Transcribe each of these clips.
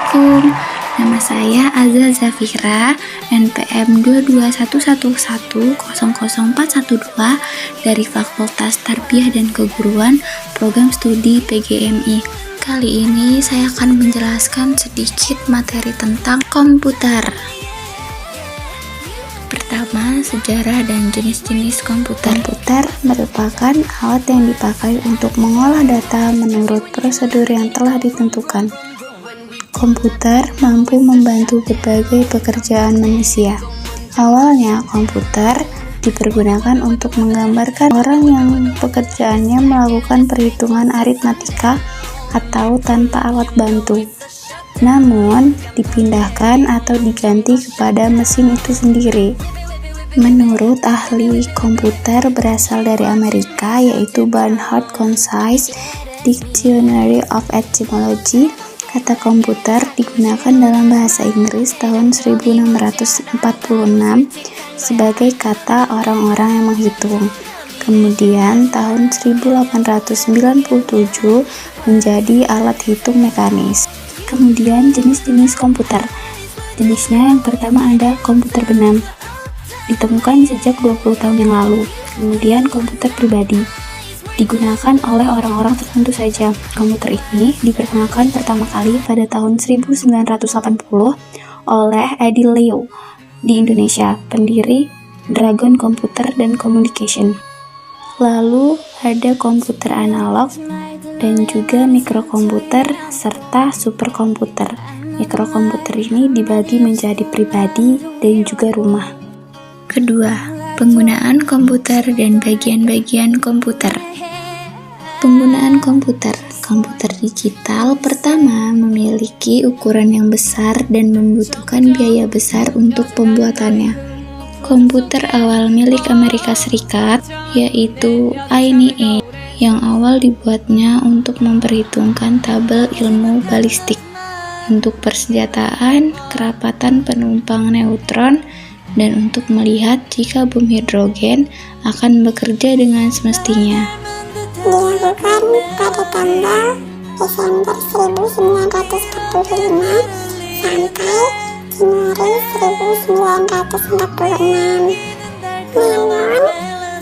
Assalamualaikum, nama saya Azza Zafira, NPM 22111000412 dari Fakultas Tarbiyah dan Keguruan, Program Studi PGMI. Kali ini saya akan menjelaskan sedikit materi tentang komputer. Pertama, sejarah dan jenis-jenis komputer. Komputer merupakan alat yang dipakai untuk mengolah data menurut prosedur yang telah ditentukan. Komputer mampu membantu berbagai pekerjaan manusia. Awalnya, komputer dipergunakan untuk menggambarkan orang yang pekerjaannya melakukan perhitungan aritmatika atau tanpa alat bantu. Namun, dipindahkan atau diganti kepada mesin itu sendiri. Menurut ahli komputer berasal dari Amerika, yaitu Bernhard Concise Dictionary of Etymology, kata komputer digunakan dalam bahasa Inggris tahun 1646 sebagai kata orang-orang yang menghitung. Kemudian tahun 1897 menjadi alat hitung mekanis. Kemudian jenis-jenis komputer. Jenisnya yang pertama ada komputer benam. Ditemukan sejak 20 tahun yang lalu. Kemudian komputer pribadi. Digunakan oleh orang-orang tertentu saja. Komputer ini diperkenalkan pertama kali pada tahun 1980 oleh Eddie Liu di Indonesia, pendiri Dragon Computer dan Communication. Lalu ada komputer analog dan juga mikrokomputer serta superkomputer. Mikrokomputer ini dibagi menjadi pribadi dan juga rumah. Kedua, penggunaan komputer dan bagian-bagian komputer. Penggunaan komputer digital pertama memiliki ukuran yang besar dan membutuhkan biaya besar untuk pembuatannya. Komputer awal milik Amerika Serikat, yaitu INEA, yang awal dibuatnya untuk memperhitungkan tabel ilmu balistik, untuk persenjataan, kerapatan penumpang neutron, dan untuk melihat jika bom hidrogen akan bekerja dengan semestinya. Dilakukan pada tanggal Desember 1945 sampai Januari 1946. Namun,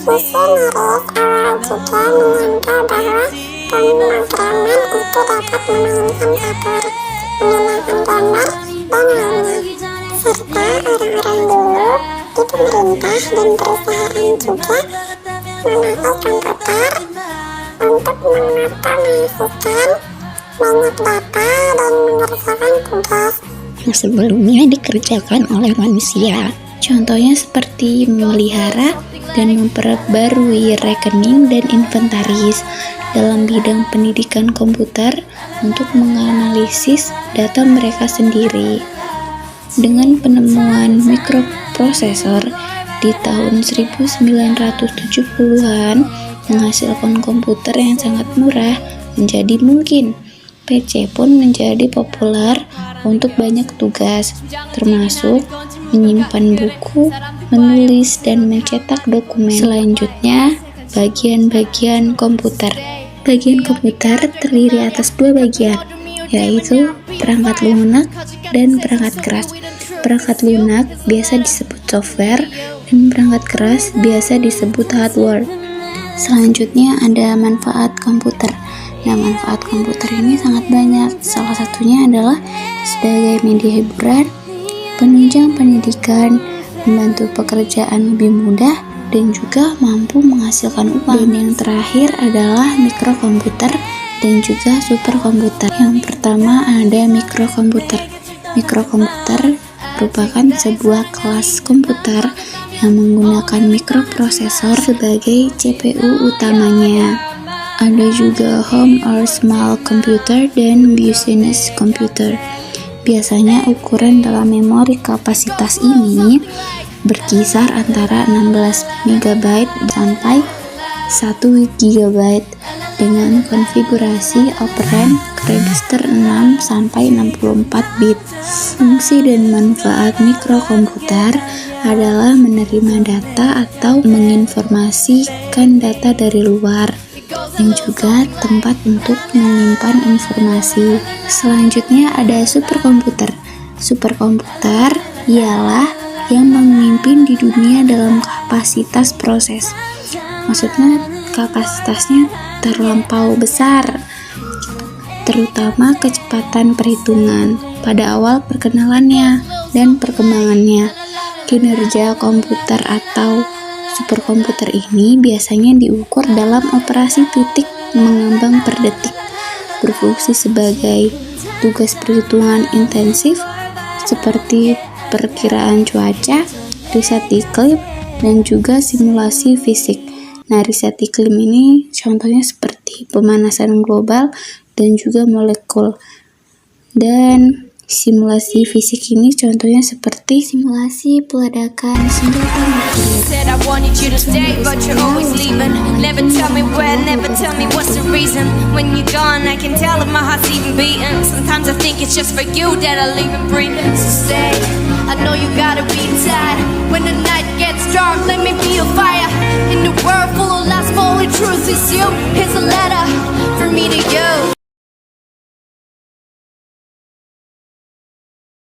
visionaris awal juga menyangka bahwa pemrograman itu dapat memainkan catur, menghilangkan gambar, dan lainnya. Serta orang-orang dulu di pemerintah dan perusahaan juga memakai komputer untuk mengotomasikan banyak data dan mengerjakan tugas yang sebelumnya dikerjakan oleh manusia. Contohnya seperti memelihara dan memperbarui rekening dan inventaris. Dalam bidang pendidikan komputer untuk menganalisis data mereka sendiri. Dengan penemuan mikroprosesor di tahun 1970-an, menghasilkan komputer yang sangat murah menjadi mungkin. PC pun menjadi populer untuk banyak tugas, termasuk menyimpan buku, menulis, dan mencetak dokumen. Selanjutnya, bagian-bagian komputer. Bagian komputer terdiri atas dua bagian, yaitu perangkat lunak dan perangkat keras. Perangkat lunak biasa disebut software dan perangkat keras biasa disebut hardware. Selanjutnya ada manfaat komputer. Nah, manfaat komputer ini sangat banyak. Salah satunya adalah sebagai media hiburan, penunjang pendidikan, membantu pekerjaan lebih mudah, dan juga mampu menghasilkan uang. Dan yang terakhir adalah mikrokomputer dan juga superkomputer. Yang pertama ada mikrokomputer. Mikrokomputer merupakan sebuah kelas komputer yang menggunakan mikroprosesor sebagai CPU utamanya. Ada juga home or small computer dan business computer. Biasanya ukuran dalam memori kapasitas ini berkisar antara 16 MB sampai 1 GB dengan konfigurasi operand register 6 sampai 64 bit. Fungsi dan manfaat mikrokomputer adalah menerima data atau menginformasikan data dari luar. dan juga tempat untuk menyimpan informasi. Selanjutnya ada superkomputer. Superkomputer ialah yang memimpin di dunia dalam kapasitas proses. Maksudnya kapasitasnya terlampau besar, terutama kecepatan perhitungan pada awal perkenalannya dan perkembangannya. Kinerja komputer atau superkomputer ini biasanya diukur dalam operasi titik mengambang per detik, berfungsi sebagai tugas perhitungan intensif seperti perkiraan cuaca, riset iklim, dan juga simulasi fisik. Nah, riset iklim ini contohnya seperti pemanasan global dan juga molekul. Dan simulasi fisik ini contohnya seperti simulasi peledakan senjata nuklir. Said I wanted you to stay, but you're always leaving. Never tell me where, never tell me what's the reason. When you're gone, I can tell if my heart's even beating. Sometimes I think it's just for you that I'll even breathe. So stay, I know you gotta be tired. When the